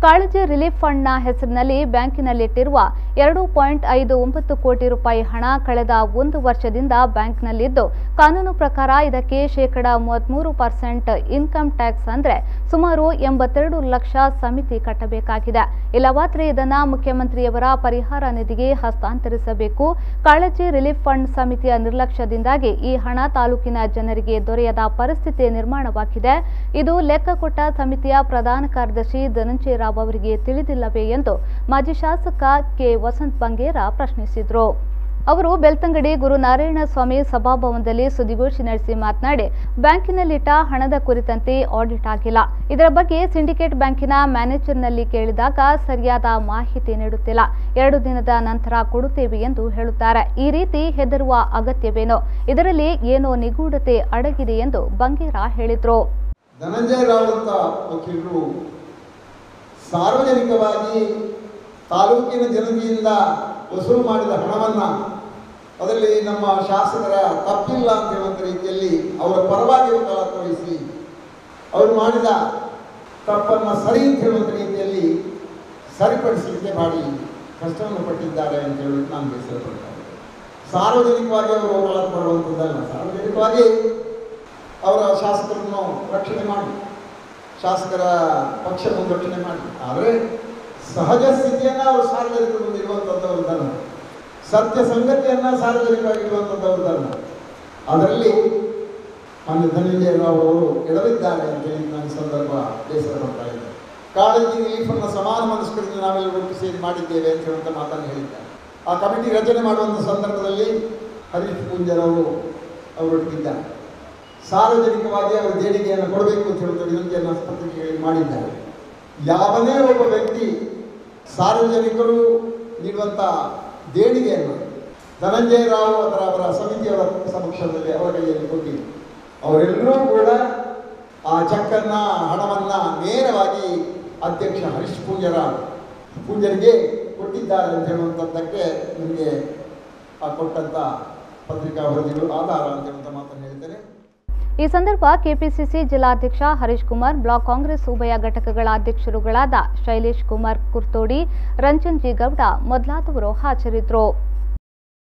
ಕಾಳಜಿ ರಿಲೀಫ್ ಫಂಡ್ನ ಹೆಸರಿನಲ್ಲಿ ಬ್ಯಾಂಕಿನಲ್ಲಿಟ್ಟಿರುವ 2.59 ಕೋಟಿ ರೂಪಾಯಿ ಹಣ ಕಳೆದ 1 ವರ್ಷದಿಂದ ಬ್ಯಾಂಕ್ನಲ್ಲಿದ್ದು ಕಾನೂನು ಪ್ರಕಾರ ಇದಕ್ಕೆ ಶೇಕಡಾ 33% ಇನ್ಕಮ್ ಟ್ಯಾಕ್ಸ್ ಅಂದ್ರೆ ಸುಮಾರು 82 ಲಕ್ಷ ಸಮಿತಿ ಕಟ್ಟಬೇಕಾಗಿದೆ. ಇಲ್ಲವಾದರೆ ಇದನ್ನು ಮುಖ್ಯಮಂತ್ರಿಯವರ ಪರಿಹಾರ ನಿಧಿಗೆ ಹಸ್ತಾಂತರಿಸಬೇಕು. ಕಾಳಜಿ ರಿಲೀಫ್ ಫಂಡ್ ಸಮಿತಿಯ ನಿರ್ಲಕ್ಷ್ಯದಿಂದಾಗಿ ಈ ಹಣ ತಾಲೂಕಿನ ಜನರಿಗೆ ದೊರೆಯದ ಪರಿಸ್ಥಿತಿ ನಿರ್ಮಾಣವಾಗಿದೆ. ಇದು ಲೆಕ್ಕ ಕೊಟ್ಟ ಸಮಿತಿಯ ಪ್ರಧಾನ ಕಾರ್ಯದರ್ಶಿ ಧನಂಜಯ ರಾವ್ ಅವರಿಗೆ ತಿಳಿದಿಲ್ಲವೇ ಎಂದು ಮಾಜಿ ಶಾಸಕ ಕೆ ವಸಂತ್ ಬಂಗೇರ ಪ್ರಶ್ನಿಸಿದರು. ಅವರು ಬೆಳ್ತಂಗಡಿ ಗುರುನಾರಾಯಣ ಸ್ವಾಮಿ ಸಭಾಭವನದಲ್ಲಿ ಸುದ್ದಿಗೋಷ್ಠಿ ನಡೆಸಿ ಮಾತನಾಡಿ, ಬ್ಯಾಂಕಿನಲ್ಲಿಟ್ಟ ಹಣದ ಕುರಿತಂತೆ ಆಡಿಟ್ ಆಗಿಲ್ಲ. ಇದರ ಬಗ್ಗೆ ಸಿಂಡಿಕೇಟ್ ಬ್ಯಾಂಕಿನ ಮ್ಯಾನೇಜರ್ನಲ್ಲಿ ಕೇಳಿದಾಗ ಸರಿಯಾದ ಮಾಹಿತಿ ನೀಡುತ್ತಿಲ್ಲ. 2 ದಿನದ ನಂತರ ಕೊಡುತ್ತೇವೆ ಎಂದು ಹೇಳುತ್ತಾರೆ. ಈ ರೀತಿ ಹೆದರುವ ಅಗತ್ಯವೇನೋ, ಇದರಲ್ಲಿ ಏನೋ ನಿಗೂಢತೆ ಅಡಗಿದೆ ಎಂದು ಬಂಗೇರ ಹೇಳಿದರು. ಧನಂಜಯ ರಾವ್ ಅಂತ ವಕೀಲರು ಸಾರ್ವಜನಿಕವಾಗಿ ತಾಲೂಕಿನ ಜನತೆಯಿಂದ ವಸೂಲು ಮಾಡಿದ ಹಣವನ್ನು ಅದರಲ್ಲಿ ನಮ್ಮ ಶಾಸಕರ ತಪ್ಪಿಲ್ಲ ಅಂತ ಹೇಳುವಂಥ ರೀತಿಯಲ್ಲಿ ಅವರ ಪರವಾಗಿ ವಕಾಲತ್ತು ವಹಿಸಿ ಅವರು ಮಾಡಿದ ತಪ್ಪನ್ನು ಸರಿ ಅಂತ ಹೇಳುವಂಥ ರೀತಿಯಲ್ಲಿ ಸರಿಪಡಿಸಲಿಕ್ಕೆ ಮಾಡಿ ಕಷ್ಟವನ್ನು ಪಟ್ಟಿದ್ದಾರೆ ಅಂತ ಹೇಳಿ ನಾನು ಬೇಸರಪಡ್ತಾರೆ. ಸಾರ್ವಜನಿಕವಾಗಿ ಅವರು ವಕಾಲತ್ತು ಮಾಡುವಂಥದ್ದಲ್ಲ, ಸಾರ್ವಜನಿಕವಾಗಿ ಅವರ ಶಾಸಕರನ್ನು ರಕ್ಷಣೆ ಮಾಡಿ, ಶಾಸಕರ ಪಕ್ಷವನ್ನು ರಕ್ಷಣೆ ಮಾಡಿ, ಆದರೆ ಸಹಜ ಸ್ಥಿತಿಯನ್ನು ಅವರು ಸಾರ್ವಜನಿಕ ಮುಂದೆ ಇರುವಂಥದ್ದವ್ರದಲ್ಲ, ಸತ್ಯ ಸಂಗತಿಯನ್ನು ಸಾರ್ವಜನಿಕವಾಗಿರುವಂಥದ್ದವ್ರದಲ್ಲ. ಅದರಲ್ಲಿ ಮಾನ್ಯ ಧನಂಜಯ ರಾವ್ ಅವರು ಎಡವಿದ್ದಾರೆ ಅಂತೇಳಿ ನನ್ನ ಸಂದರ್ಭ ಬೇಸರ ಪಡ್ತಾ ಇದ್ದಾರೆ. ಕಾಳಜಿ ರಿಲೀಫನ್ನು ಸಮಾನ ಮನಸ್ಕರಿಂದ ನಾವೆಲ್ಲ ಒಟ್ಟು ಸೇರಿ ಮಾಡಿದ್ದೇವೆ ಅಂತ ಹೇಳುವಂಥ ಮಾತನ್ನು ಹೇಳಿದ್ದಾರೆ. ಆ ಕಮಿಟಿ ರಚನೆ ಮಾಡುವಂಥ ಸಂದರ್ಭದಲ್ಲಿ ಹರೀಶ್ ಪೂಂಜರವರು ಅವರೊಟ್ಟಿಗಿದ್ದಾರೆ. ಸಾರ್ವಜನಿಕವಾಗಿ ಅವರು ದೇಣಿಗೆಯನ್ನು ಕೊಡಬೇಕು ಅಂತ ಹೇಳುವಂಥ ವಿನಂತಿಯನ್ನು ಪತ್ರಿಕೆಗಳಿಗೆ ಮಾಡಿದ್ದಾರೆ. ಯಾವನೇ ಒಬ್ಬ ವ್ಯಕ್ತಿ ಸಾರ್ವಜನಿಕರು ನೀಡುವಂಥ ದೇಣಿಗೆಯನ್ನು ಧನಂಜಯ ರಾವ್ ಅವರ ಸಮಿತಿಯವರ ಸಮಕ್ಷಮದಲ್ಲಿ ಅವರ ಕೈಯಲ್ಲಿ ಕೊಟ್ಟಿದ್ದು, ಅವರೆಲ್ಲರೂ ಕೂಡ ಆ ಚೆಕ್ಕನ್ನು ಹಣವನ್ನು ನೇರವಾಗಿ ಅಧ್ಯಕ್ಷ ಹರೀಶ್ ಪೂಂಜರಿಗೆ ಕೊಟ್ಟಿದ್ದಾರೆ ಅಂತ ಹೇಳುವಂಥದ್ದಕ್ಕೆ ನಿಮಗೆ ಕೊಟ್ಟಂಥ ಪತ್ರಿಕಾ ವರದಿಗಳು ಆಧಾರ ಅಂತ ಹೇಳುವಂಥ ಮಾತನ್ನು ಹೇಳ್ತೇನೆ. ಈ ಸಂದರ್ಭ ಕೆಪಿಸಿಸಿ ಜಿಲ್ಲಾಧ್ಯಕ್ಷ ಹರೀಶ್ ಕುಮಾರ್, ಬ್ಲಾಕ್ ಕಾಂಗ್ರೆಸ್ ಉಭಯ ಘಟಕಗಳ ಅಧ್ಯಕ್ಷರುಗಳಾದ ಶೈಲೇಶ್ ಕುಮಾರ್ ಕುರ್ತೋಡಿ, ರಂಜನ್ ಜಿ ಗೌಡ ಮೊದಲಾದವರು ಹಾಜರಿದ್ದರು.